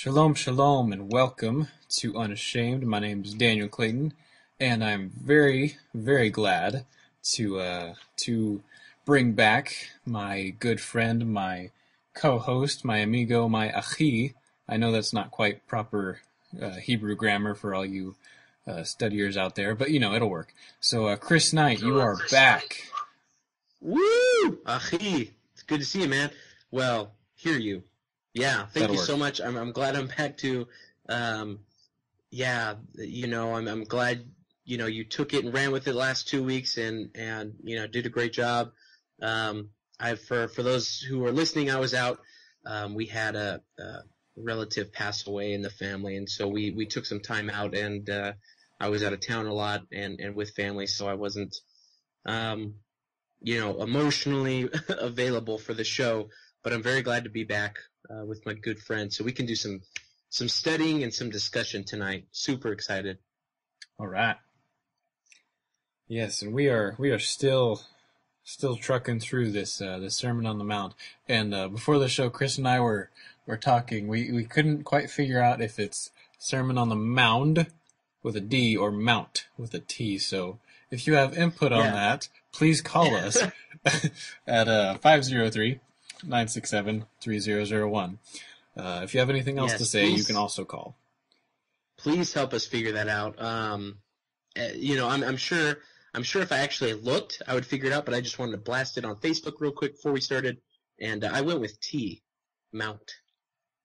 Shalom, shalom, and welcome to Unashamed. My name is Daniel Clayton, and I'm very, very glad to bring back my good friend, my co-host, my amigo, my achi. I know that's not quite proper Hebrew grammar for all you studiers out there, but it'll work. So, Chris Knight, you are back. Woo! Achi! It's good to see you, man. Well, hear you. Yeah, thank That'll you work. so much. I'm glad I'm back to, I'm glad, you took it and ran with it last 2 weeks and did a great job. For those who are listening, I was out. We had a relative pass away in the family, and so we took some time out, and I was out of town a lot and with family, so I wasn't, emotionally available for the show, but I'm very glad to be back with my good friend, so we can do some studying and some discussion tonight. Super excited. All right. Yes, and we are still trucking through this Sermon on the Mount. And before the show, Chris and I were talking. We couldn't quite figure out if it's Sermon on the Mound with a D or Mount with a T. So if you have input on that, please call us at 503-967-3001. If you have anything else to say, you can also call. Please help us figure that out. I'm sure if I actually looked, I would figure it out, but I just wanted to blast it on Facebook real quick before we started, and I went with T, Mount.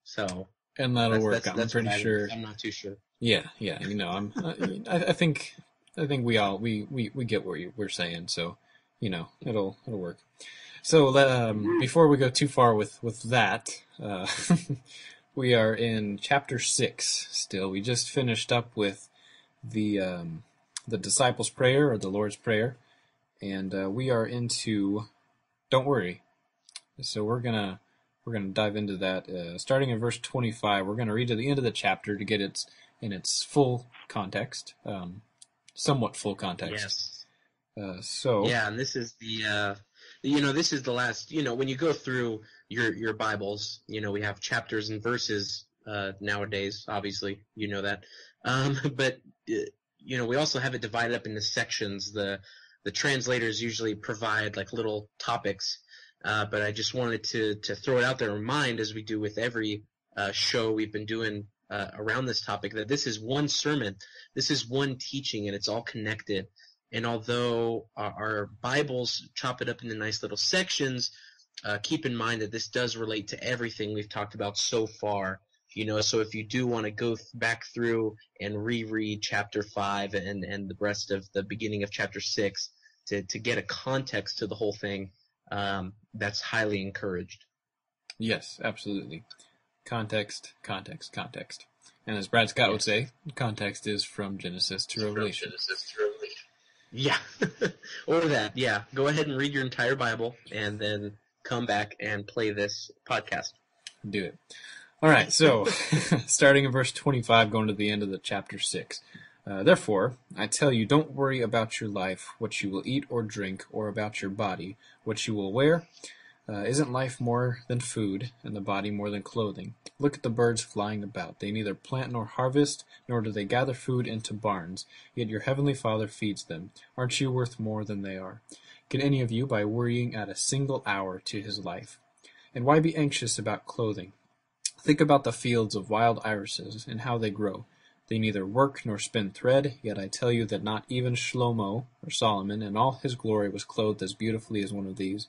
So, and that'll work. I'm pretty sure. I'm not too sure. Yeah. I think we get what we're saying. So, it'll work. So, before we go too far with that, we are in chapter 6 still. We just finished up with the disciples' prayer, or the Lord's Prayer, and we are into don't worry. So we're gonna dive into that, starting in verse 25. We're gonna read to the end of the chapter to get its full context, somewhat full context. Yes. And this is this is the last. When you go through your Bibles, we have chapters and verses nowadays. Obviously, you know that, but we also have it divided up into sections. The translators usually provide like little topics, but I just wanted to throw it out there and remind, as we do with every show we've been doing around this topic, that this is one sermon, this is one teaching, and it's all connected. And although our Bibles chop it up into nice little sections, keep in mind that this does relate to everything we've talked about so far. So if you do want to go back through and reread chapter 5 and the rest of the beginning of chapter 6 to get a context to the whole thing, that's highly encouraged. Yes, absolutely. Context. And as Brad Scott would say, context is from Genesis to Revelation. Yeah. Or that, yeah. Go ahead and read your entire Bible and then come back and play this podcast. Do it. All right, so starting in verse 25, going to the end of the chapter 6. Therefore, I tell you, don't worry about your life, what you will eat or drink, or about your body, what you will wear. Isn't life more than food, and the body more than clothing? Look at the birds flying about. They neither plant nor harvest, nor do they gather food into barns, yet your heavenly Father feeds them. Aren't you worth more than they are? Can any of you, by worrying, add a single hour to his life? And why be anxious about clothing? Think about the fields of wild irises, and how they grow. They neither work nor spin thread, yet I tell you that not even Shlomo, or Solomon, in all his glory was clothed as beautifully as one of these.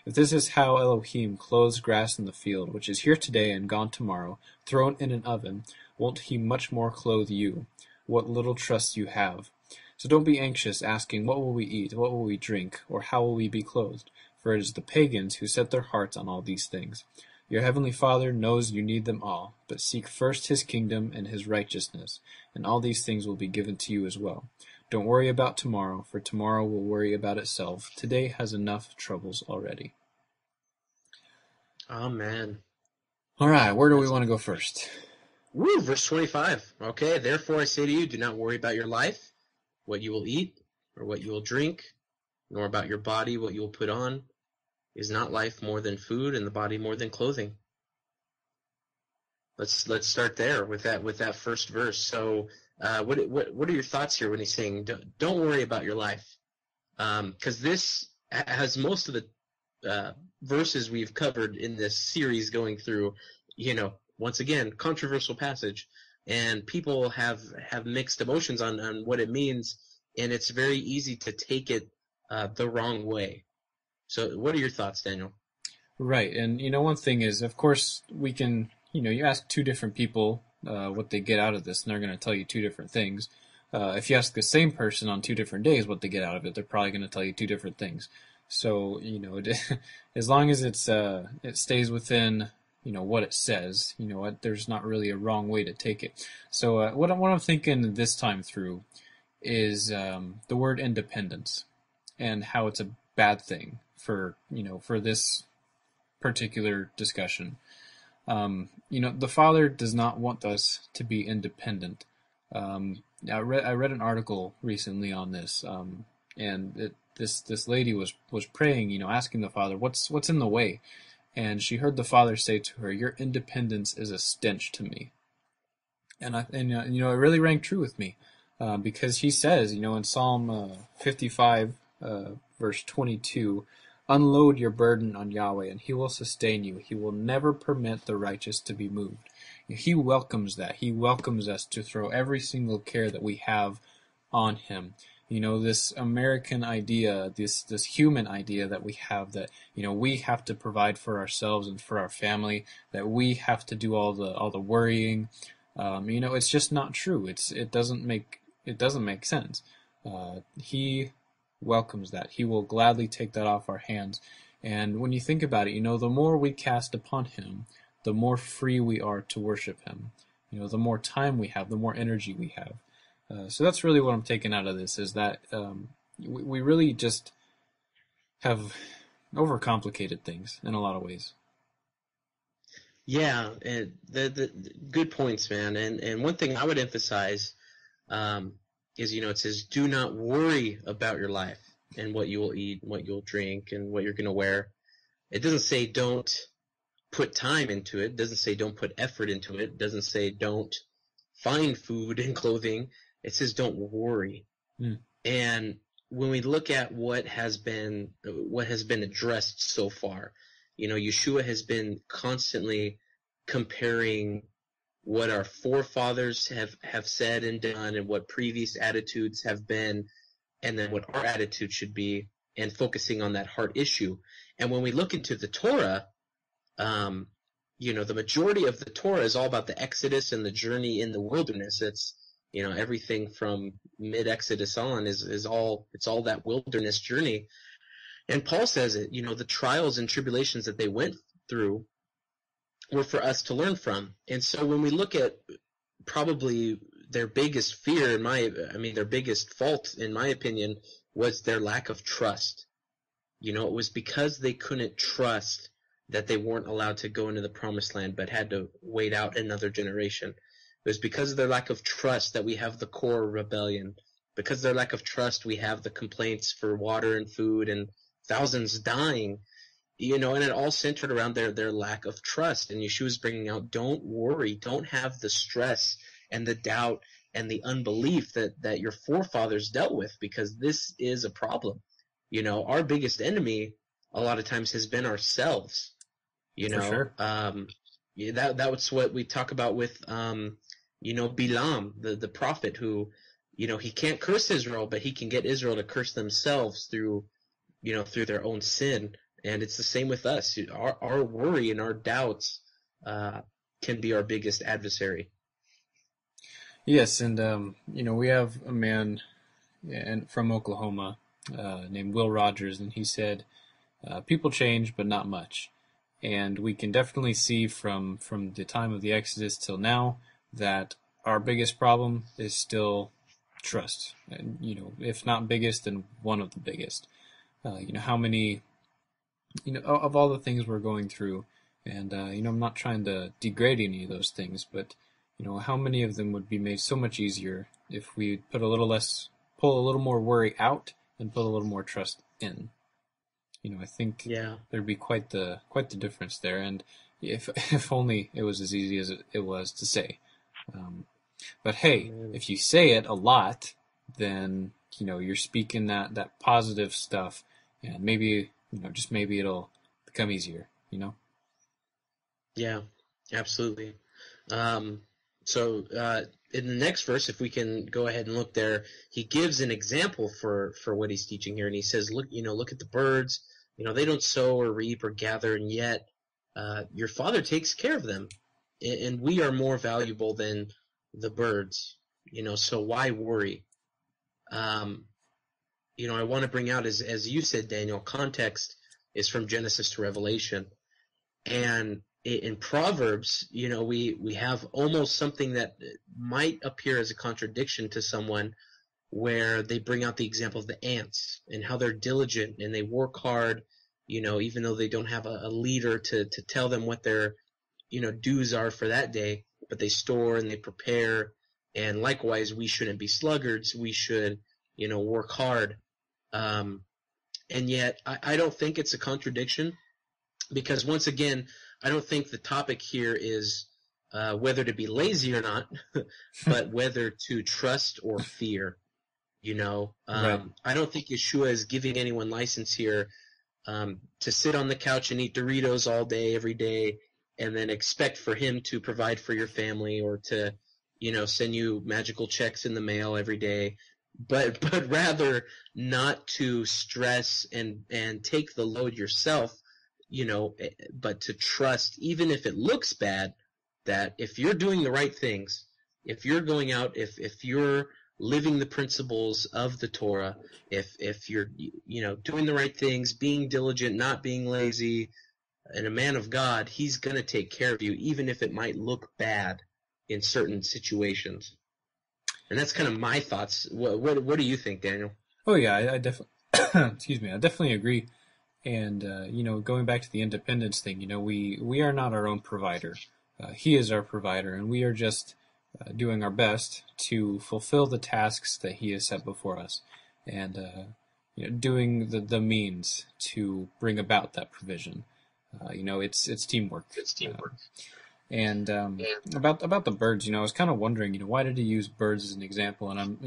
If this is how Elohim clothes grass in the field, which is here today and gone tomorrow, thrown in an oven, won't he much more clothe you? What little trust you have! So don't be anxious, asking, what will we eat, what will we drink, or how will we be clothed? For it is the pagans who set their hearts on all these things. Your heavenly Father knows you need them all, but seek first his kingdom and his righteousness, and all these things will be given to you as well. Don't worry about tomorrow, for tomorrow will worry about itself. Today has enough troubles already. Amen. All right, where do we want to go first? Woo, verse 25. Okay, therefore I say to you, do not worry about your life, what you will eat, or what you will drink, nor about your body, what you will put on. Is not life more than food, and the body more than clothing? Let's start there with that first verse. So, what are your thoughts here when he's saying don't worry about your life? Because this has most of the verses we've covered in this series going through, once again, controversial passage, and people have mixed emotions on what it means, and it's very easy to take it the wrong way. So, what are your thoughts, Daniel? Right, and one thing is, of course, we can, you ask two different people what they get out of this, and they're going to tell you two different things. If you ask the same person on 2 different days what they get out of it, they're probably going to tell you two different things. So, as long as it stays within, what it says, there's not really a wrong way to take it. So, what I'm thinking this time through is the word independence and how it's a bad thing for this particular discussion. The Father does not want us to be independent. I read an article recently on this, and this lady was praying, asking the Father, what's in the way, and she heard the Father say to her, "Your independence is a stench to me," and it really rang true with me, because He says, in Psalm 55, verse 22. Unload your burden on Yahweh, and He will sustain you. He will never permit the righteous to be moved. He welcomes that. He welcomes us to throw every single care that we have on Him. This American idea, this human idea that we have, that we have to provide for ourselves and for our family, that we have to do all the worrying. It's just not true. It doesn't make sense. He welcomes that. He will gladly take that off our hands. And when you think about it, the more we cast upon Him, the more free we are to worship Him. The more time we have, the more energy we have. So that's really what I'm taking out of this, is that we really just have overcomplicated things in a lot of ways. Yeah, and the good points, man. And one thing I would emphasize is, it says, do not worry about your life and what you will eat, what you'll drink, and what you're going to wear. It doesn't say don't put time into it. It doesn't say don't put effort into it. It doesn't say don't find food and clothing. It says don't worry. Mm. And when we look at what has been addressed so far, Yeshua has been constantly comparing what our forefathers have said and done, and what previous attitudes have been, and then what our attitude should be, and focusing on that heart issue. And when we look into the Torah, the majority of the Torah is all about the Exodus and the journey in the wilderness. It's, everything from mid-Exodus on is all that wilderness journey. And Paul says it, the trials and tribulations that they went through were for us to learn from. And so when we look at probably their biggest fear, their biggest fault, in my opinion, was their lack of trust. It was because they couldn't trust that they weren't allowed to go into the promised land, but had to wait out another generation. It was because of their lack of trust that we have the Korah rebellion. Because of their lack of trust, we have the complaints for water and food and thousands dying. And it all centered around their lack of trust. And Yeshua's bringing out, don't worry, don't have the stress and the doubt and the unbelief that your forefathers dealt with, because this is a problem. Our biggest enemy a lot of times has been ourselves. For sure. That was what we talk about with Bilam, the prophet, who, he can't curse Israel, but he can get Israel to curse themselves through their own sin. And it's the same with us. Our worry and our doubts can be our biggest adversary. Yes, and we have a man from Oklahoma named Will Rogers, and he said, "People change, but not much." And we can definitely see from the time of the Exodus till now that our biggest problem is still trust. And if not biggest, then one of the biggest. How many, of all the things we're going through, and I'm not trying to degrade any of those things, but how many of them would be made so much easier if we pull a little more worry out and put a little more trust in. I think there'd be quite the difference there. And if only it was as easy as it was to say. But hey, if you say it a lot, then you're speaking that positive stuff, and maybe just maybe it'll become easier. Yeah, absolutely. So in the next verse, if we can go ahead and look there, he gives an example for what he's teaching here, and he says, look at the birds. They don't sow or reap or gather, and yet your Father takes care of them, and we are more valuable than the birds. So why worry? I want to bring out, as you said, Daniel, context is from Genesis to Revelation, and in Proverbs, we have almost something that might appear as a contradiction to someone, where they bring out the example of the ants and how they're diligent and they work hard, even though they don't have a leader to tell them what their, dues are for that day, but they store and they prepare. And likewise, we shouldn't be sluggards. We should, work hard. And yet, I don't think it's a contradiction, because once again, I don't think the topic here is whether to be lazy or not, but whether to trust or fear. Right. I don't think Yeshua is giving anyone license here to sit on the couch and eat Doritos all day, every day, and then expect for him to provide for your family, or to, send you magical checks in the mail every day, but rather not to stress and take the load yourself, but to trust, even if it looks bad, that if you're doing the right things, if you're going out, if you're living the principles of the Torah, if you're doing the right things, being diligent, not being lazy, and a man of God, he's going to take care of you, even if it might look bad in certain situations. And that's kind of my thoughts. What do you think, Daniel? Oh yeah, I definitely excuse me. I definitely agree. And going back to the independence thing, we are not our own provider. He is our provider, and we are just doing our best to fulfill the tasks that he has set before us, and doing the means to bring about that provision. It's teamwork. It's teamwork. And about the birds, I was kind of wondering, why did he use birds as an example? And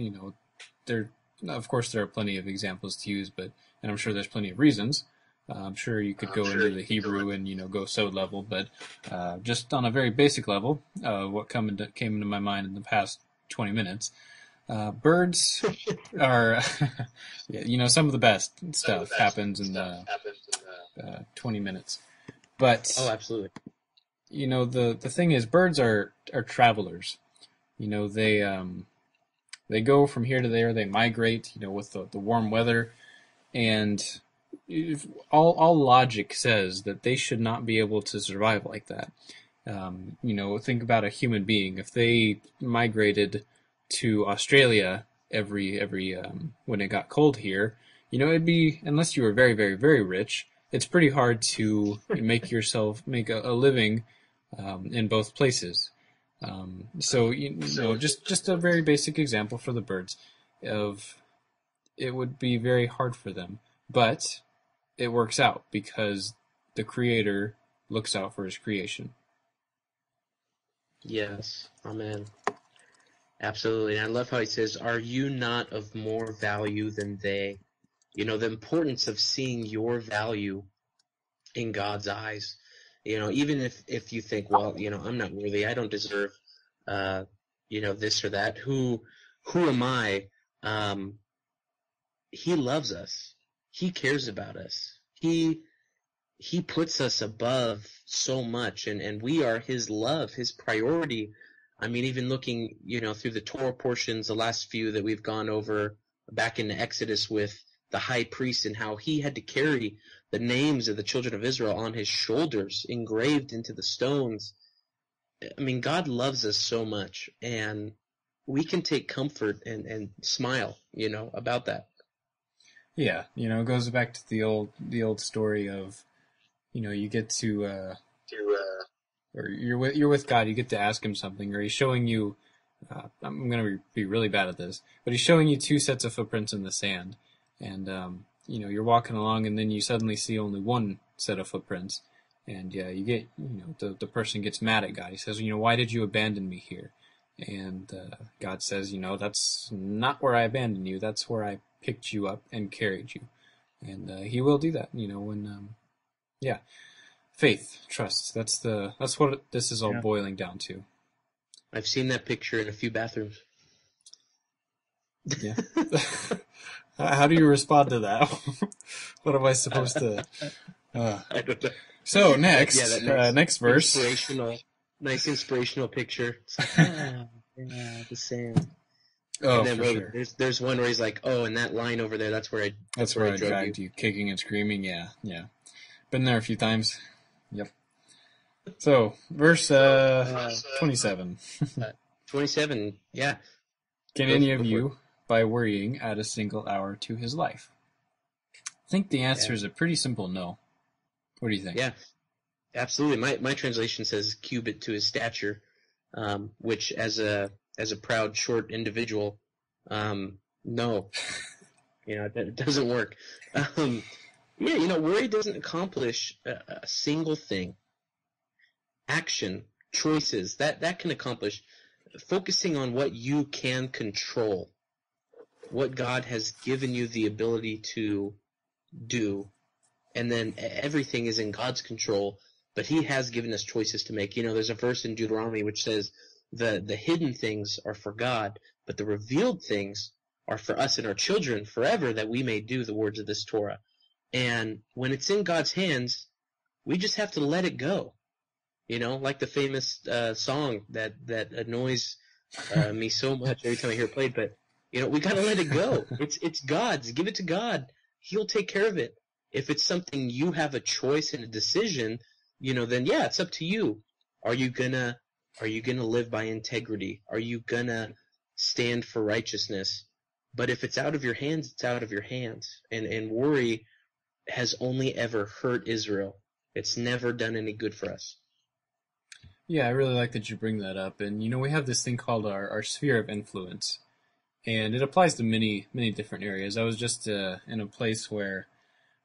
of course there are plenty of examples to use, and I'm sure there's plenty of reasons. I'm sure you could go into the Hebrew and go sod level, but just on a very basic level, what came into my mind in the past 20 minutes, birds are, some of the best stuff happens in the 20 minutes. But oh, absolutely. The thing is, birds are travelers. They go from here to there. They migrate. With the warm weather, and all logic says that they should not be able to survive like that. Think about a human being. If they migrated to Australia every when it got cold here, it'd be, unless you were very, very, very rich, it's pretty hard to make a living in both places. Just a very basic example for the birds of, it would be very hard for them, but it works out because the Creator looks out for his creation. Yes, amen. Absolutely. And I love how he says, are you not of more value than they? The importance of seeing your value in God's eyes. Even if you think, well, I'm not worthy, I don't deserve, this or that. Who am I? He loves us. He cares about us. He puts us above so much, and we are his love, his priority. I mean, even looking, through the Torah portions, the last few that we've gone over back into Exodus with the high priest and how he had to carry the names of the children of Israel on his shoulders, engraved into the stones. I mean, God loves us so much, and we can take comfort and smile, about that. Yeah, it goes back to the old story of, you get to or you're with God, you get to ask him something, or he's showing you. I'm going to be really bad at this, but he's showing you two sets of footprints in the sand, and you're walking along, and then you suddenly see only one set of footprints, And yeah, you get, the person gets mad at God. He says, why did you abandon me here? And God says, that's not where I abandoned you. That's where I picked you up and carried you. And he will do that, when, yeah. Faith, trust. That's what this is all boiling down to. I've seen that picture in a few bathrooms. Yeah. How do you respond to that? What am I supposed to... I don't know. So next, next verse. Nice inspirational picture. It's like, the sand. Oh, and then for sure. There's one where he's like, oh, and that line over there, that's where I dragged you, kicking and screaming. Yeah. Been there a few times. Yep. So, verse 27. 27, yeah. Can any of you, by worrying, add a single hour to his life? I think the answer is a pretty simple no. What do you think? Yeah, absolutely. My translation says cubit to his stature, which as a proud short individual, no, that doesn't work. Worry doesn't accomplish a single thing. Action, choices, that can accomplish. Focusing on what you can control, what God has given you the ability to do, and then everything is in God's control, but he has given us choices to make. There's a verse in Deuteronomy which says the hidden things are for God, but the revealed things are for us and our children forever, that we may do the words of this Torah. And when it's in God's hands, we just have to let it go. Like the famous song that annoys me so much every time I hear it played. But we gotta let it go. It's God's. Give it to God. He'll take care of it. If it's something you have a choice and a decision, then yeah, it's up to you. Are you gonna live by integrity? Are you gonna stand for righteousness? But if it's out of your hands, it's out of your hands. And worry has only ever hurt Israel. It's never done any good for us. Yeah, I really like that you bring that up. And, we have this thing called our sphere of influence. And it applies to many, many different areas. I was just in a place where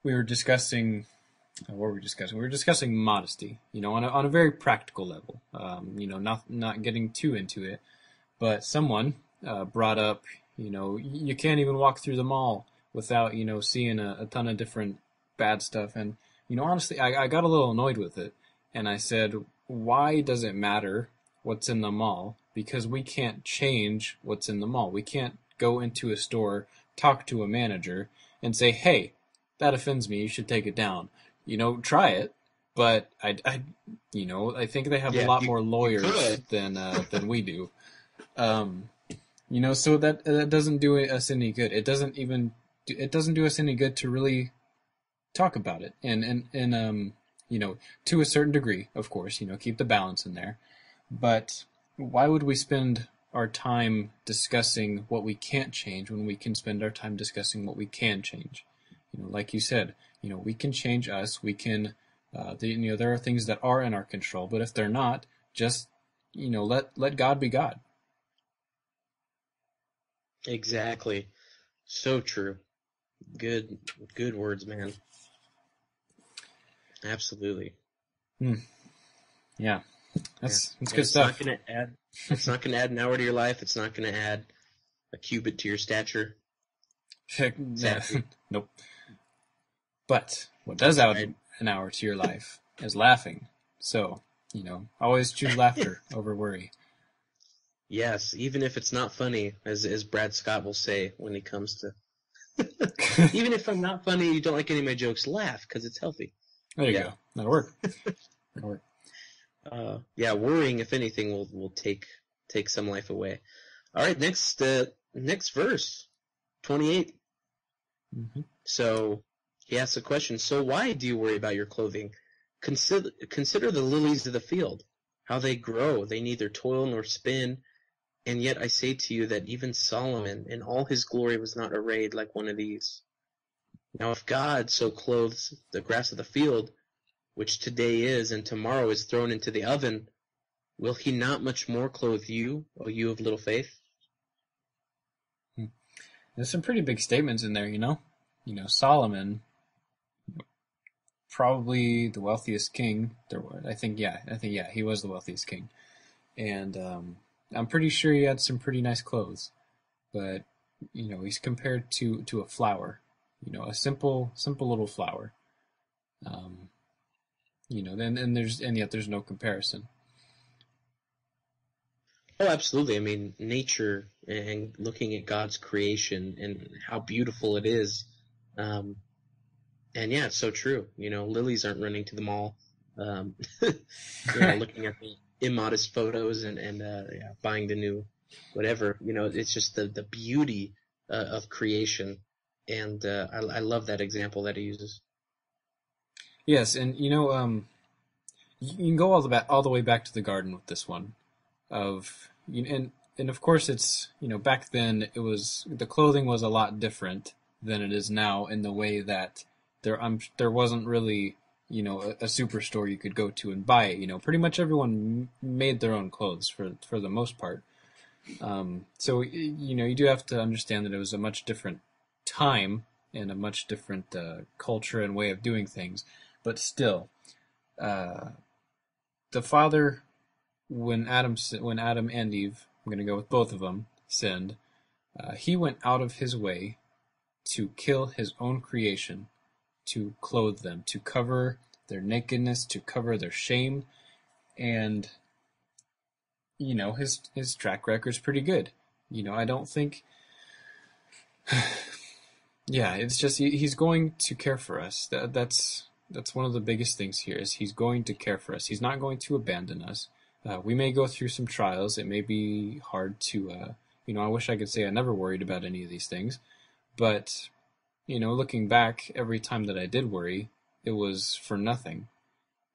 we were discussing, what were we discussing? We were discussing modesty, on a very practical level. Not getting too into it. But someone brought up, you can't even walk through the mall without, seeing a ton of different bad stuff. And, honestly, I got a little annoyed with it. And I said, why does it matter what's in the mall? Because we can't change what's in the mall. We can't go into a store, talk to a manager, and say, hey, that offends me, you should take it down. Try it. But I think they have a lot more lawyers than we do. So that doesn't do us any good. It doesn't do us any good to really talk about it. And to a certain degree, of course, keep the balance in there. But why would we spend our time discussing what we can't change when we can spend our time discussing what we can change? Like you said, we can change us. We can, there are things that are in our control, but if they're not, just, let God be God. Exactly. So true. Good words, man. Absolutely. Yeah. That's good stuff. It's not going to add an hour to your life. It's not going to add a cubit to your stature. Exactly. Nope. But what does add an hour to your life is laughing. So, always choose laughter over worry. Yes, even if it's not funny, as Brad Scott will say when he comes to... Even if I'm not funny, you don't like any of my jokes, laugh, because it's healthy. There you go. That'll work. Worrying, if anything, will take some life away. All right, next verse, 28. Mm-hmm. So he asks a question. So why do you worry about your clothing? Consider the lilies of the field, how they grow. They neither toil nor spin. And yet I say to you that even Solomon in all his glory was not arrayed like one of these. Now if God so clothes the grass of the field, which today is and tomorrow is thrown into the oven, will he not much more clothe you, O you of little faith? There's some pretty big statements in there, Solomon, probably the wealthiest king there was. I think yeah, he was the wealthiest king, and I'm pretty sure he had some pretty nice clothes. But he's compared to a flower, a simple little flower. Then and yet there's no comparison. Oh, absolutely. I mean, nature and looking at God's creation and how beautiful it is. And yeah, it's so true. Lilies aren't running to the mall, looking at the immodest photos and yeah, buying the new whatever. It's just the beauty of creation. And I love that example that he uses. Yes, and you can go all the way back to the garden with this one. And of course it's back then the clothing was a lot different than it is now in the way that there wasn't really a superstore you could go to and buy it. Pretty much everyone made their own clothes for the most part. So you do have to understand that it was a much different time and a much different culture and way of doing things, but still, the father. When Adam and Eve, I'm going to go with both of them, sinned, he went out of his way to kill his own creation, to clothe them, to cover their nakedness, to cover their shame, and his track record's pretty good. I don't think. Yeah, it's just he's going to care for us. That's one of the biggest things here is he's going to care for us. He's not going to abandon us. We may go through some trials. It may be hard to, I wish I could say I never worried about any of these things. But, looking back, every time that I did worry, it was for nothing.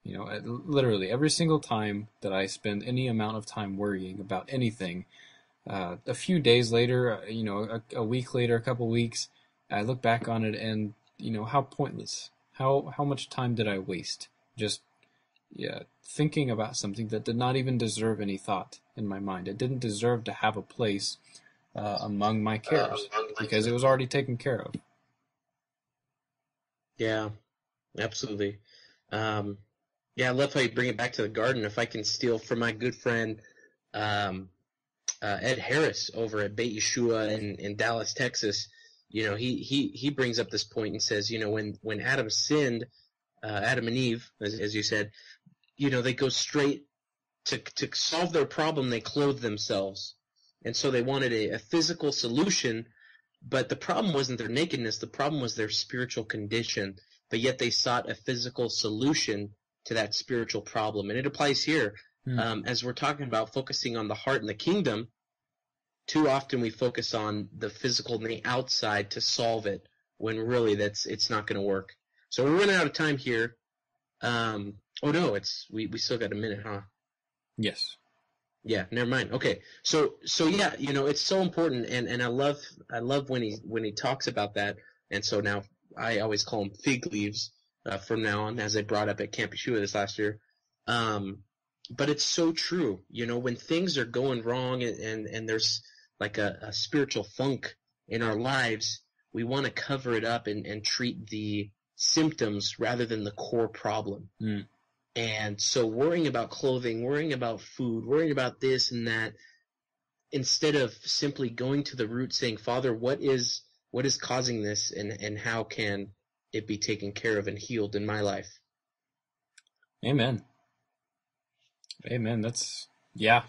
Literally every single time that I spend any amount of time worrying about anything, a few days later, a week later, a couple weeks, I look back on it and, how pointless. How much time did I waste? Just thinking about something that did not even deserve any thought in my mind. It didn't deserve to have a place among my cares because it was already taken care of. Yeah, absolutely. Yeah, I love how you bring it back to the garden. If I can steal from my good friend Ed Harris over at Beit Yeshua in Dallas, Texas, he brings up this point and says, when Adam sinned, Adam and Eve, as you said, they go straight to solve their problem. They clothe themselves. And so they wanted a physical solution, but the problem wasn't their nakedness. The problem was their spiritual condition. But yet they sought a physical solution to that spiritual problem. And it applies here. As we're talking about focusing on the heart and the kingdom, too often we focus on the physical and the outside to solve it, when really it's not going to work. So we're running out of time here. Oh no, we still got a minute, huh? Yes. Yeah, never mind. Okay. So yeah, it's so important, and I love when he talks about that. And so now I always call them fig leaves from now on, as I brought up at Camp Yeshua this last year. But it's so true. When things are going wrong and there's like a spiritual funk in our lives, we want to cover it up and treat the symptoms rather than the core problem. And so worrying about clothing, worrying about food, worrying about this and that, instead of simply going to the root saying, Father, what is causing this, and how can it be taken care of and healed in my life? Amen. That's, yeah.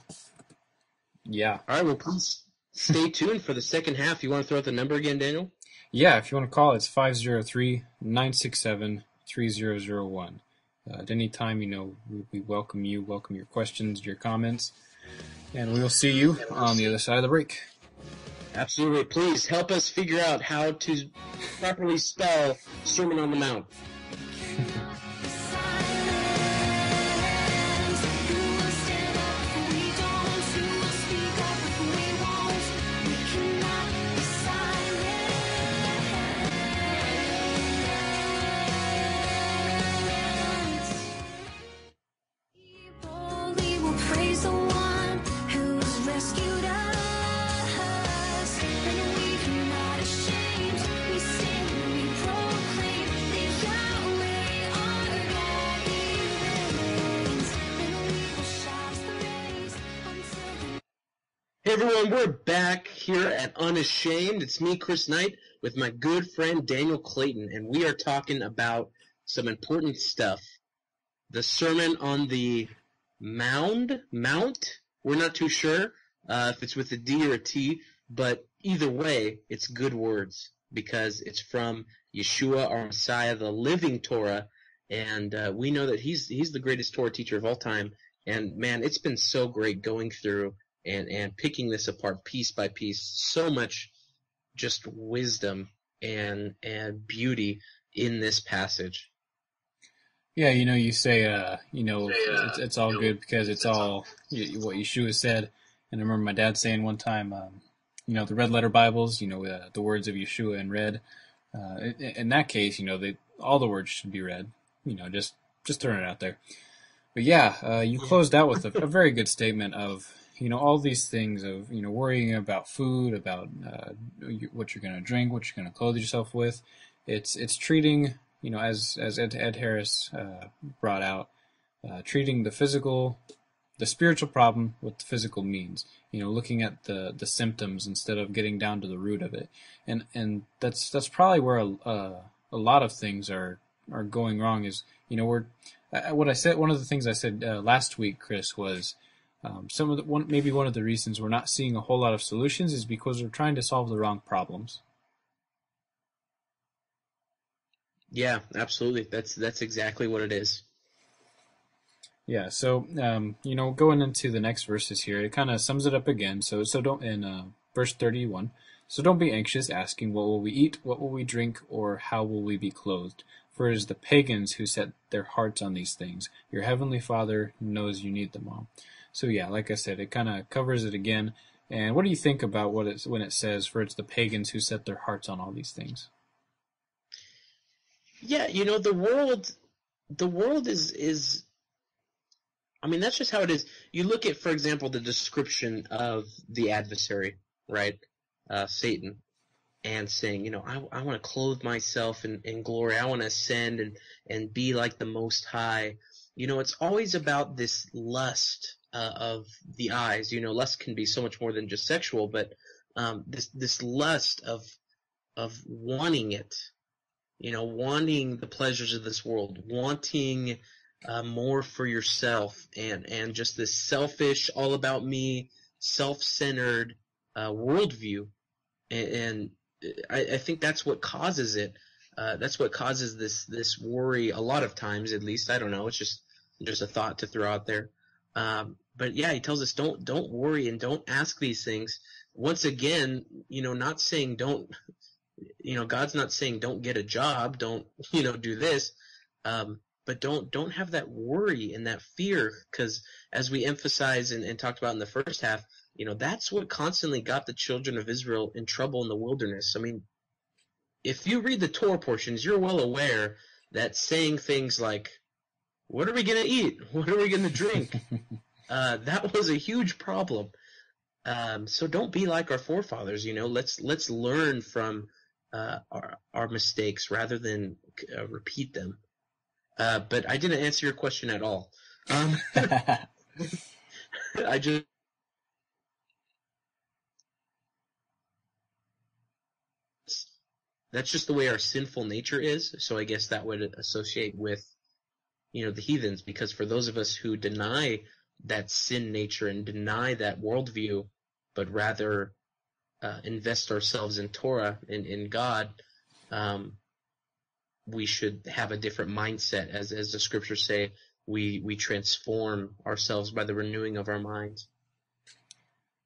All right, well, please stay tuned for the second half. You want to throw out the number again, Daniel? Yeah, if you want to call, it's 503-967-3001. At any time, we welcome you, welcome your questions, your comments, and we will see you on the other side of the break. Absolutely. Please help us figure out how to properly spell Sermon on the Mount. everyone, we're back here at Unashamed. It's me, Chris Knight, with my good friend Daniel Clayton, and we are talking about some important stuff. The Sermon on the Mount? We're not too sure if it's with a D or a T, but either way, it's good words because it's from Yeshua, our Messiah, the living Torah, and we know that he's the greatest Torah teacher of all time. And man, it's been so great going through and picking this apart piece by piece. So much just wisdom and beauty in this passage. Yeah, you say, it's all good because it's all what Yeshua said. And I remember my dad saying one time, the red letter Bibles, the words of Yeshua in red. In that case, all the words should be read. Just throwing it out there. But yeah, you closed out with a very good statement of, all these things of, worrying about food, about what you're going to drink, what you're going to clothe yourself with. It's treating, as Ed Harris brought out, treating the spiritual problem with the physical means. Looking at the symptoms instead of getting down to the root of it. And that's probably where a lot of things are going wrong. Is we're what I said. One of the things I said last week, Chris, was maybe one of the reasons we're not seeing a whole lot of solutions is because we're trying to solve the wrong problems. Yeah, absolutely. That's exactly what it is. Yeah. So going into the next verses here, it kind of sums it up again. So don't in verse 31. So don't be anxious, asking, what will we eat, what will we drink, or how will we be clothed? For it is the pagans who set their hearts on these things. Your heavenly Father knows you need them all. So yeah, like I said, it kind of covers it again. And what do you think about when it says, for it's the pagans who set their hearts on all these things? Yeah, the world is I mean, that's just how it is. You look at, for example, the description of the adversary, right? Satan, and saying, I want to clothe myself in glory. I want to ascend and be like the Most High. It's always about this lust of the eyes. Lust can be so much more than just sexual, but this lust of wanting it. Wanting the pleasures of this world, wanting more for yourself, and just this selfish, all about me, self-centered worldview. And I think that's what causes it. That's what causes this worry a lot of times, at least. I don't know. It's just a thought to throw out there. But yeah, he tells us don't worry and don't ask these things. Once again, not saying don't. God's not saying don't get a job, don't do this, but don't have that worry and that fear, because as we emphasized and talked about in the first half, that's what constantly got the children of Israel in trouble in the wilderness. I mean, if you read the Torah portions, you're well aware that saying things like, what are we going to eat? What are we going to drink? That was a huge problem. So don't be like our forefathers, let's learn from our mistakes rather than repeat them. But I didn't answer your question at all. That's just the way our sinful nature is. So I guess that would associate with, the heathens, because for those of us who deny that sin nature and deny that worldview, but rather invest ourselves in Torah, in God, we should have a different mindset. As the scriptures say, we transform ourselves by the renewing of our minds.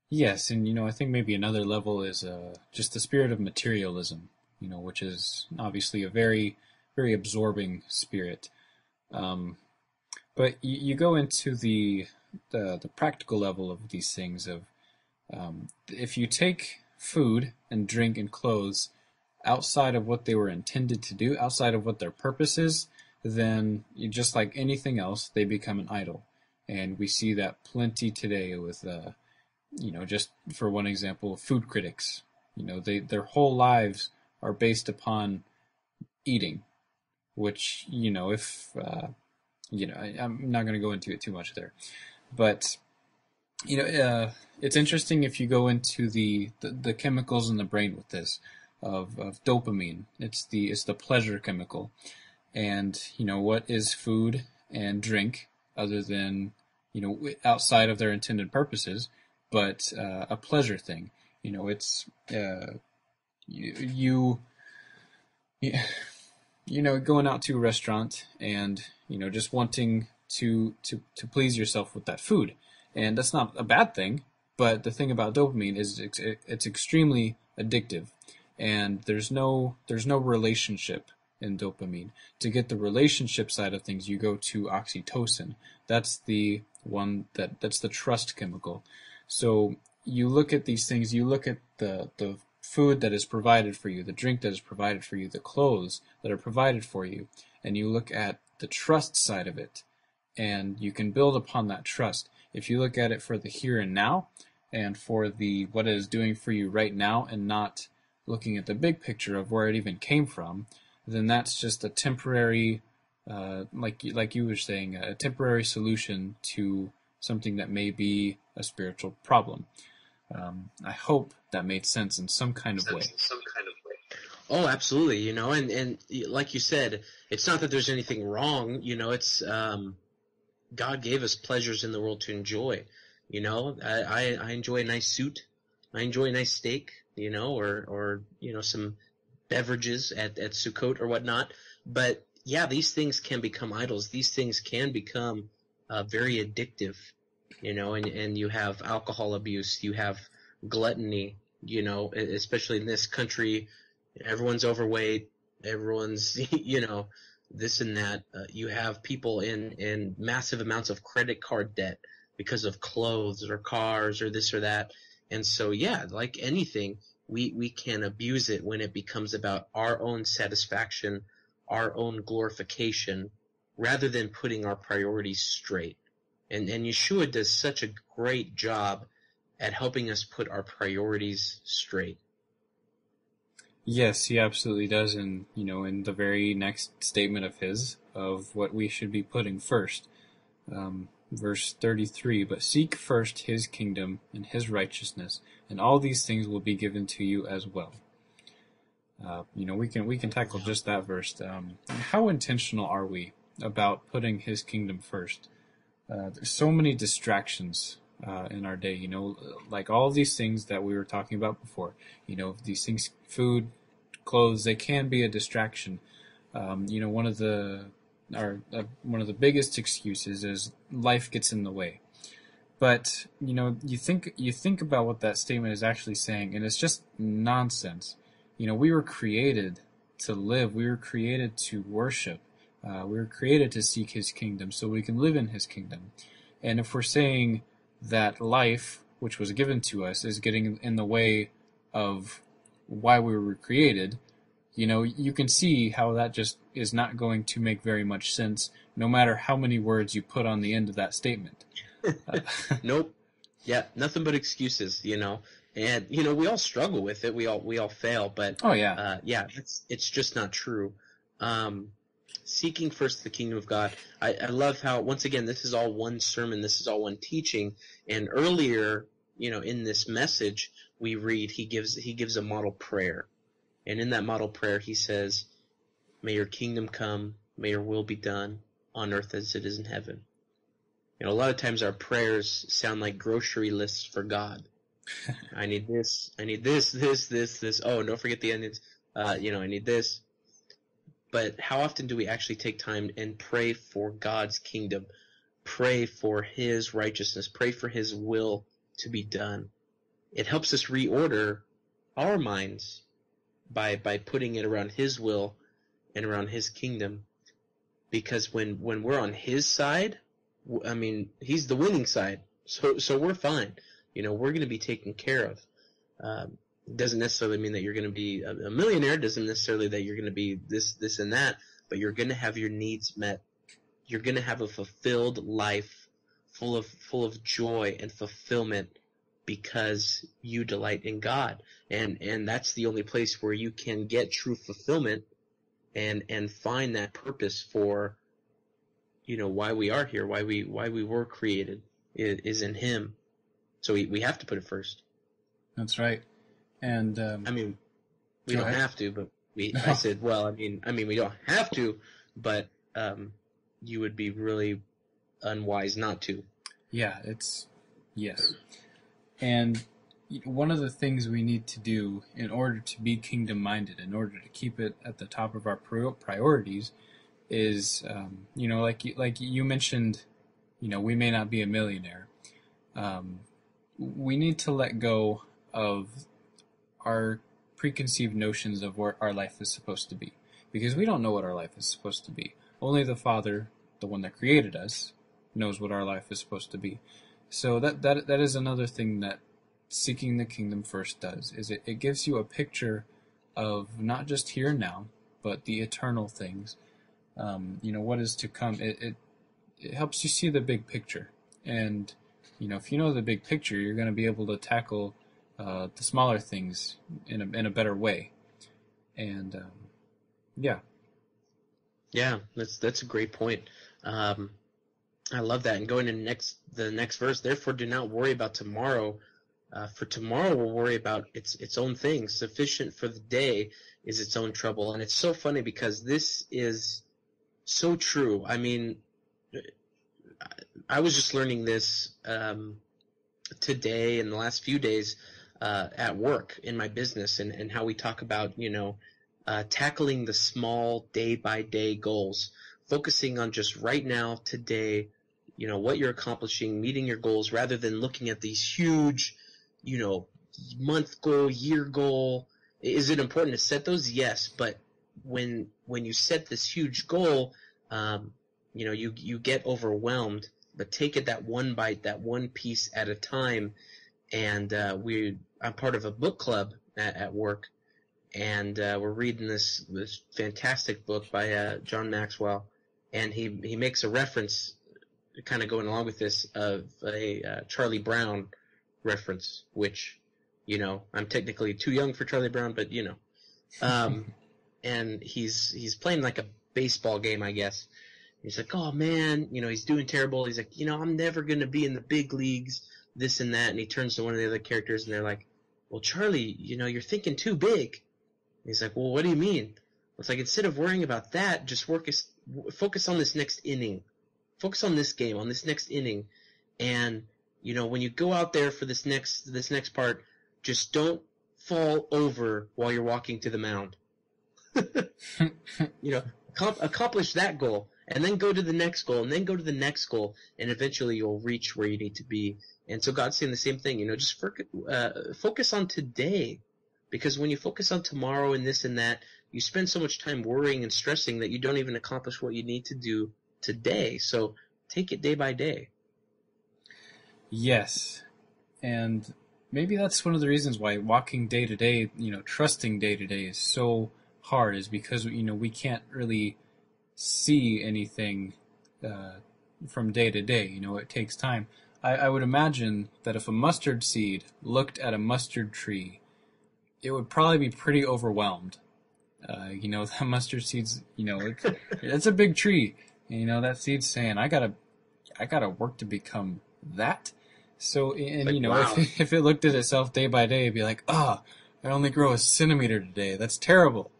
Yes, and I think maybe another level is just the spirit of materialism, which is obviously a very, very absorbing spirit. But you go into the practical level of these things of if you take food and drink and clothes outside of what they were intended to do, outside of what their purpose is, then just like anything else, they become an idol. And we see that plenty today with, just for one example, food critics. Their whole lives are based upon eating, which, I'm not going to go into it too much there. But It's interesting if you go into the chemicals in the brain with this of dopamine. It's the pleasure chemical, and what is food and drink other than outside of their intended purposes, but a pleasure thing. It's you, you going out to a restaurant and just wanting to please yourself with that food, and that's not a bad thing. But the thing about dopamine is it's extremely addictive, and there's no relationship in dopamine. To get the relationship side of things, you go to oxytocin. That's the one that's the trust chemical. So you look at these things, you look at the food that is provided for you, the drink that is provided for you, the clothes that are provided for you, and you look at the trust side of it, and you can build upon that trust. If you look at it for the here and now, and for the what it is doing for you right now, and not looking at the big picture of where it even came from, then that's just a temporary, like you were saying, a temporary solution to something that may be a spiritual problem. I hope that made sense in some kind of way. Oh, absolutely. And like you said, it's not that there's anything wrong. It's God gave us pleasures in the world to enjoy. I enjoy a nice suit. I enjoy a nice steak. Or some beverages at Sukkot or whatnot. But yeah, these things can become idols. These things can become very addictive. And you have alcohol abuse. You have gluttony. Especially in this country, everyone's overweight. Everyone's this and that. You have people in massive amounts of credit card debt because of clothes or cars or this or that. And so, yeah, like anything, we can abuse it when it becomes about our own satisfaction, our own glorification, rather than putting our priorities straight. And Yeshua does such a great job at helping us put our priorities straight. Yes, he absolutely does, and in the very next statement of his of what we should be putting first, verse 33. But seek first his kingdom and his righteousness, and all these things will be given to you as well. We can tackle just that verse. How intentional are we about putting his kingdom first? There's so many distractions in our day, like all these things that we were talking about before. These things, food, clothes, they can be a distraction. One of the biggest excuses is life gets in the way. But you think about what that statement is actually saying, and it's just nonsense. We were created to live. We were created to worship. We were created to seek his kingdom so we can live in his kingdom. And if we're saying that life, which was given to us, is getting in the way of why we were created, you can see how that just is not going to make very much sense, no matter how many words you put on the end of that statement. Nope. Yeah, nothing but excuses, And we all struggle with it. We all fail, but oh yeah, it's just not true. Seeking first the kingdom of God. I love how, once again, this is all one sermon, this is all one teaching. And earlier, in this message, we read he gives a model prayer. And in that model prayer, he says, "May your kingdom come, may your will be done on earth as it is in heaven." A lot of times our prayers sound like grocery lists for God. I need this, this. Oh, and don't forget the onions. I need this. But how often do we actually take time and pray for God's kingdom? Pray for his righteousness. Pray for his will to be done. It helps us reorder our minds by putting it around his will and around his kingdom. Because when we're on his side, he's the winning side. So we're fine. We're going to be taken care of. Doesn't necessarily mean that you're going to be a millionaire. Doesn't necessarily that you're going to be this and that. But you're going to have your needs met. You're going to have a fulfilled life, full of joy and fulfillment, because you delight in God. And that's the only place where you can get true fulfillment and find that purpose for why we are here, why we were created, is in him. So we have to put it first. That's right. And I mean, we don't have to, but I said, well, I mean, we don't have to, but you would be really unwise not to. Yeah, yes. And one of the things we need to do in order to be kingdom-minded, in order to keep it at the top of our priorities, is, like you mentioned, we may not be a millionaire. We need to let go of our preconceived notions of what our life is supposed to be, because we don't know what our life is supposed to be. Only the Father, the one that created us, knows what our life is supposed to be. So that is another thing that seeking the kingdom first does, is it gives you a picture of not just here and now, but the eternal things. What is to come. It helps you see the big picture. And, if you know the big picture, you're going to be able to tackle the smaller things in a better way. And, yeah. Yeah, that's a great point. I love that. And going to the next verse, therefore do not worry about tomorrow, for tomorrow will worry about its own things. Sufficient for the day is its own trouble. And it's so funny because this is so true. I mean, I was just learning this today and the last few days at work in my business, and how we talk about, tackling the small day-by-day goals, focusing on just right now, today, what you're accomplishing, meeting your goals, rather than looking at these huge, month goal, year goal. Is it important to set those? Yes, but when you set this huge goal, you get overwhelmed. But take it that one bite, that one piece at a time. And I'm part of a book club at work, and we're reading this fantastic book by John Maxwell, and he makes a reference, kind of going along with this, of a Charlie Brown reference, which, I'm technically too young for Charlie Brown, but and he's playing like a baseball game, I guess. He's like, oh man, he's doing terrible. He's like, I'm never going to be in the big leagues, this and that. And he turns to one of the other characters, and they're like, well, Charlie, you're thinking too big. And he's like, well, what do you mean? It's like, instead of worrying about that, just focus on this next inning. Focus on this game, on this next inning. And, when you go out there for this next part, just don't fall over while you're walking to the mound. Accomplish that goal. And then go to the next goal, and then go to the next goal, and eventually you'll reach where you need to be. And so God's saying the same thing, just focus on today. Because when you focus on tomorrow and this and that, you spend so much time worrying and stressing that you don't even accomplish what you need to do today. So take it day by day. Yes. And maybe that's one of the reasons why walking day to day, trusting day to day is so hard, is because, we can't really see anything from day to day. It takes time. I would imagine that if a mustard seed looked at a mustard tree, it would probably be pretty overwhelmed. That mustard seed's, it's a big tree. And, that seed's saying, I gotta work to become that. So, and wow. if it looked at itself day by day, it'd be like, I only grow a centimeter today. That's terrible.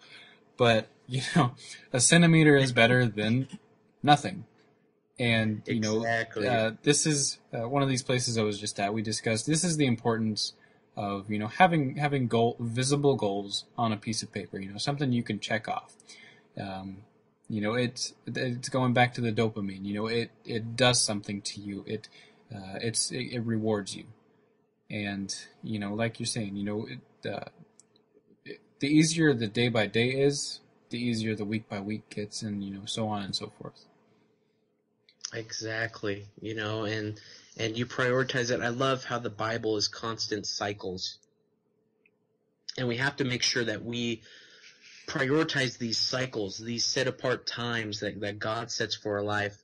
But, a centimeter is better than nothing. And, exactly. This is one of these places I was just at. We discussed this is the importance of, having visible goals on a piece of paper, something you can check off. It's going back to the dopamine, it does something to you. It rewards you. And, like you're saying, the easier the day by day is, the easier the week by week gets, and, so on and so forth. Exactly. And you prioritize it. I love how the Bible is constant cycles. And we have to make sure that we prioritize these cycles, these set apart times that God sets for our life.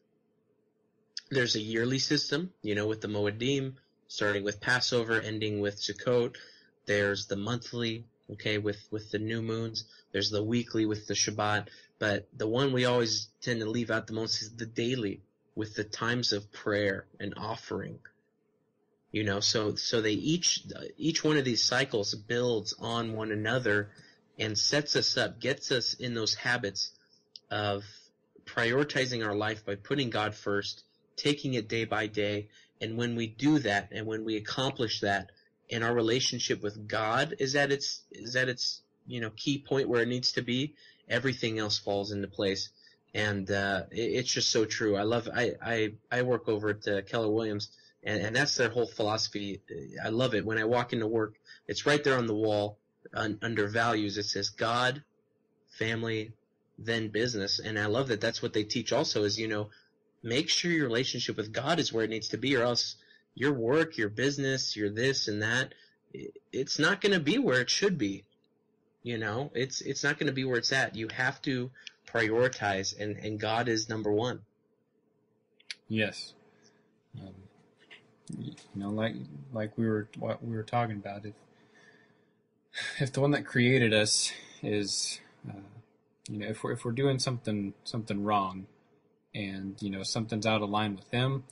There's a yearly system, with the Moedim, starting with Passover, ending with Sukkot. There's the monthly, okay, with the new moons. There's the weekly with the Shabbat. But the one we always tend to leave out the most is the daily, with the times of prayer and offering. So they each one of these cycles builds on one another and sets us up, gets us in those habits of prioritizing our life by putting God first, taking it day by day. And when we do that, and when we accomplish that, and our relationship with God is at its key point where it needs to be, everything else falls into place. And it's just so true. I work over at Keller Williams, and that's their whole philosophy. I love it. When I walk into work, it's right there on the wall under values. It says God, family, then business. And I love that that's what they teach also is, make sure your relationship with God is where it needs to be, or else your work, your business, your this and that, it's not going to be where it should be. It's not going to be where it's at. You have to prioritize, and God is number one. Yes. Like what we were talking about, if the one that created us is, if we're doing something wrong, and something's out of line with him,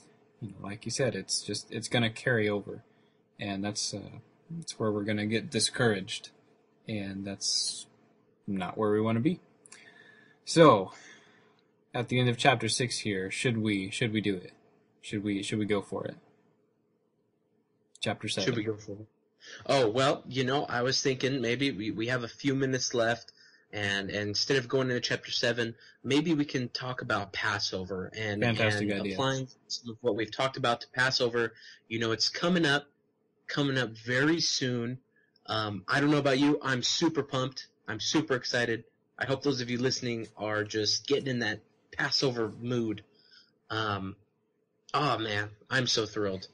like you said, it's going to carry over, and that's where we're going to get discouraged, and that's not where we want to be. So, at the end of chapter 6 here, should we do it? Should we go for it? Chapter 7. Should we go for it? Oh, well, I was thinking maybe we have a few minutes left, and instead of going into chapter 7, maybe we can talk about Passover and applying some of what we've talked about to Passover. It's coming up very soon. I don't know about you. I'm super pumped. I'm super excited. I hope those of you listening are just getting in that Passover mood. Oh man, I'm so thrilled.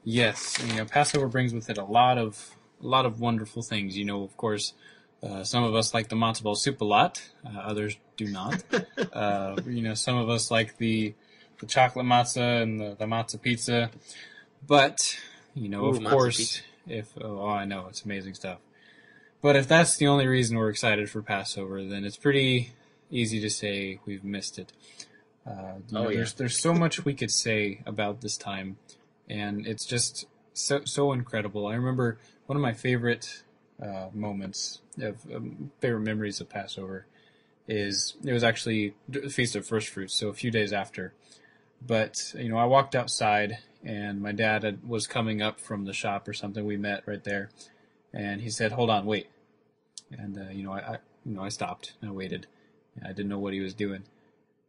Yes, Passover brings with it a lot of wonderful things. Of course, some of us like the matzo ball soup a lot. Others do not. Some of us like the chocolate matzah and the matzah pizza. But of course, I know it's amazing stuff. But if that's the only reason we're excited for Passover, then it's pretty easy to say we've missed it. There's so much we could say about this time, and it's just so incredible. I remember one of my favorite moments favorite memories of Passover is it was actually the Feast of First Fruits, so a few days after. But I walked outside, and my dad was coming up from the shop or something. We met right there. And he said, "Hold on, wait." And I stopped and I waited. I didn't know what he was doing.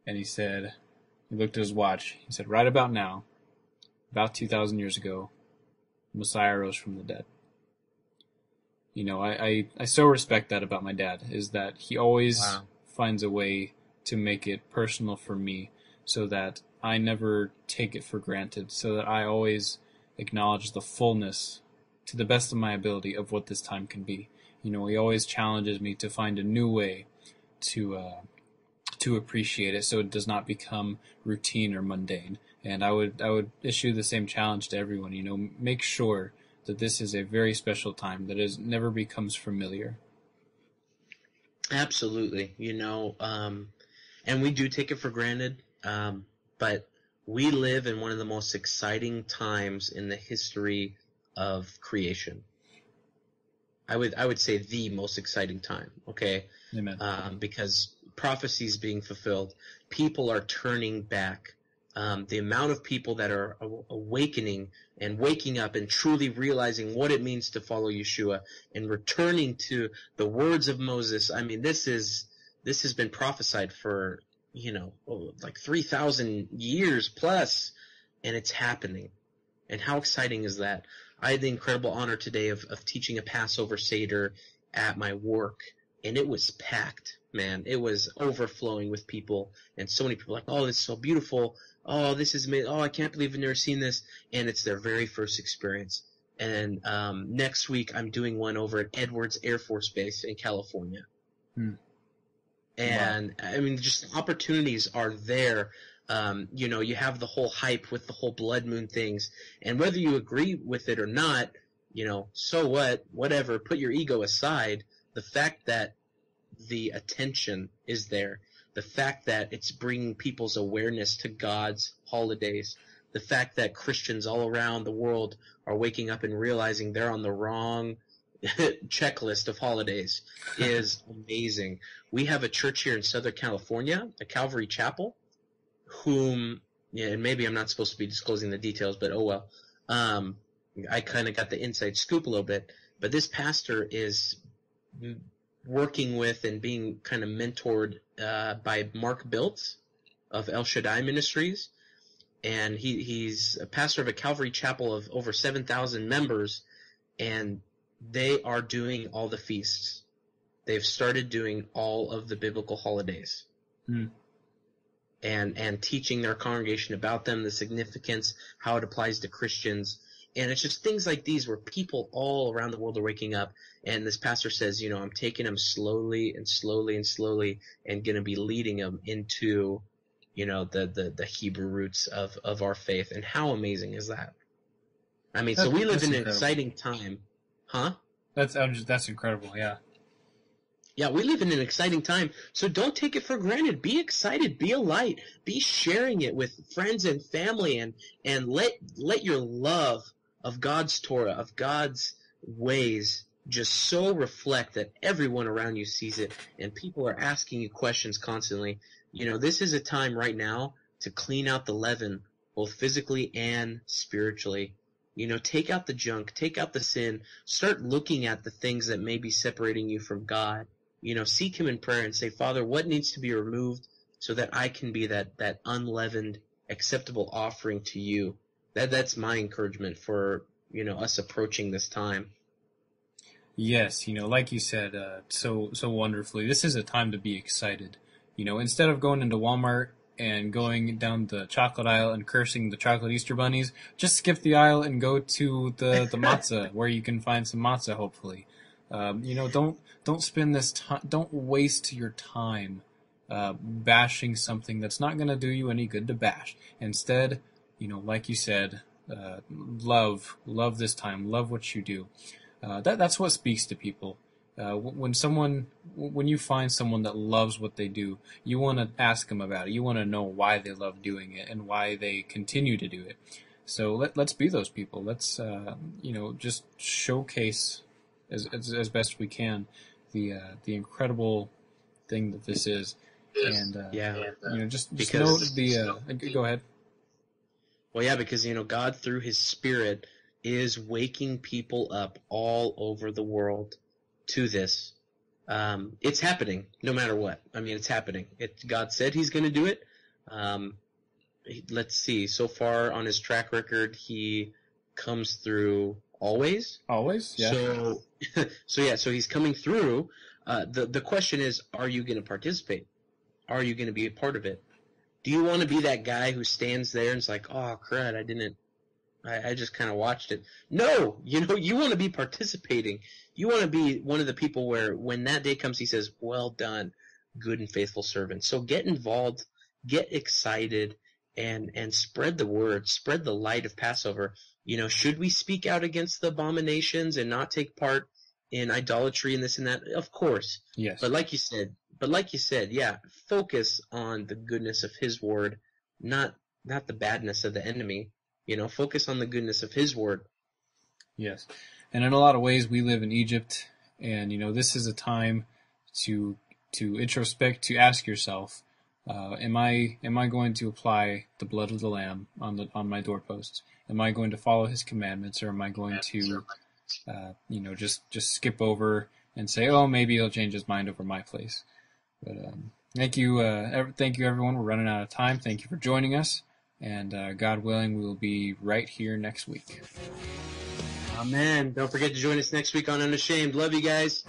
And he looked at his watch. He said, "Right about now, about 2,000 years ago, Messiah rose from the dead." I so respect that about my dad, is that he always finds a way to make it personal for me, so that I never take it for granted, so that I always acknowledge the fullness, to the best of my ability, of what this time can be. He always challenges me to find a new way to appreciate it, so it does not become routine or mundane. And I would issue the same challenge to everyone. Make sure that this is a very special time, that it never becomes familiar. Absolutely, and we do take it for granted, but we live in one of the most exciting times in the history of creation. I would say the most exciting time, okay? Amen. Because prophecy is being fulfilled. People are turning back. The amount of people that are awakening and waking up and truly realizing what it means to follow Yeshua and returning to the words of Moses. I mean, this has been prophesied for, like 3,000 years plus, and it's happening. And how exciting is that? I had the incredible honor today of teaching a Passover Seder at my work, and it was packed, man. It was overflowing with people, and so many people like, "Oh, this is so beautiful. Oh, this is amazing. Oh, I can't believe I've never seen this." And it's their very first experience. And next week I'm doing one over at Edwards Air Force Base in California. And wow. I mean, just opportunities are there. You have the whole hype with the whole blood moon things, and whether you agree with it or not, so what, whatever, put your ego aside. The fact that the attention is there, the fact that it's bringing people's awareness to God's holidays, the fact that Christians all around the world are waking up and realizing they're on the wrong checklist of holidays is amazing. We have a church here in Southern California, a Calvary Chapel, whom, yeah, and maybe I'm not supposed to be disclosing the details, but oh well. I kind of got the inside scoop a little bit, but this pastor is working with and being kind of mentored by Mark Biltz of El Shaddai Ministries, and he's a pastor of a Calvary Chapel of over 7,000 members, and they are doing all the feasts. They've started doing all of the biblical holidays. And teaching their congregation about them, the significance, how it applies to Christians. And it's just things like these where people all around the world are waking up, and this pastor says, you know, I'm taking them slowly and slowly and slowly and going to be leading them into, you know, the Hebrew roots of our faith. And how amazing is that? I mean, so we live in an exciting time. Huh? That's incredible, yeah. Yeah, we live in an exciting time, so don't take it for granted. Be excited, be a light, be sharing it with friends and family, and let your love of God's Torah, of God's ways, just so reflect that everyone around you sees it, and people are asking you questions constantly. You know, this is a time right now to clean out the leaven, both physically and spiritually. You know, take out the junk, take out the sin, start looking at the things that may be separating you from God. You know, seek him in prayer and say, Father, what needs to be removed so that I can be that unleavened, acceptable offering to you? That's my encouragement for, you know, us approaching this time. Yes, you know, like you said, so wonderfully, this is a time to be excited. You know, instead of going into Walmart and going down the chocolate aisle and cursing the chocolate Easter bunnies, just skip the aisle and go to the matzah, where you can find some matzah, hopefully. You know, don't spend this time, don't waste your time bashing something that's not going to do you any good to bash. Instead, you know, like you said, love this time, love what you do. That's what speaks to people. When you find someone that loves what they do, you want to ask them about it. You want to know why they love doing it and why they continue to do it. So let's be those people. Let's you know, just showcase as best we can the incredible thing that this is, and you know, just know the go ahead. Well, yeah, because you know, God through His Spirit is waking people up all over the world to this. It's happening no matter what. I mean, it's happening. God said He's going to do it. Let's see. So far on His track record, He comes through always. Always, yeah. So He's coming through. The question is, are you going to participate? Are you going to be a part of it? Do you want to be that guy who stands there and is like, oh, crud, I just kind of watched it. No, you know, you want to be participating. You want to be one of the people where when that day comes, He says, well done, good and faithful servant. So get involved, get excited, and spread the word, spread the light of Passover. You know, should we speak out against the abominations and not take part in idolatry and this and that? Of course. Yes. But like you said, yeah, focus on the goodness of His word, not the badness of the enemy. You know, focus on the goodness of His word. Yes. And in a lot of ways, we live in Egypt, and, you know, this is a time to introspect, to ask yourself, am I going to apply the blood of the Lamb on my doorposts? Am I going to follow His commandments, or am I going to, you know, just skip over and say, oh, maybe He'll change His mind over my place? But thank you everyone. We're running out of time. Thank you for joining us. And God willing, we will be right here next week. Amen. Don't forget to join us next week on Unashamed. Love you guys.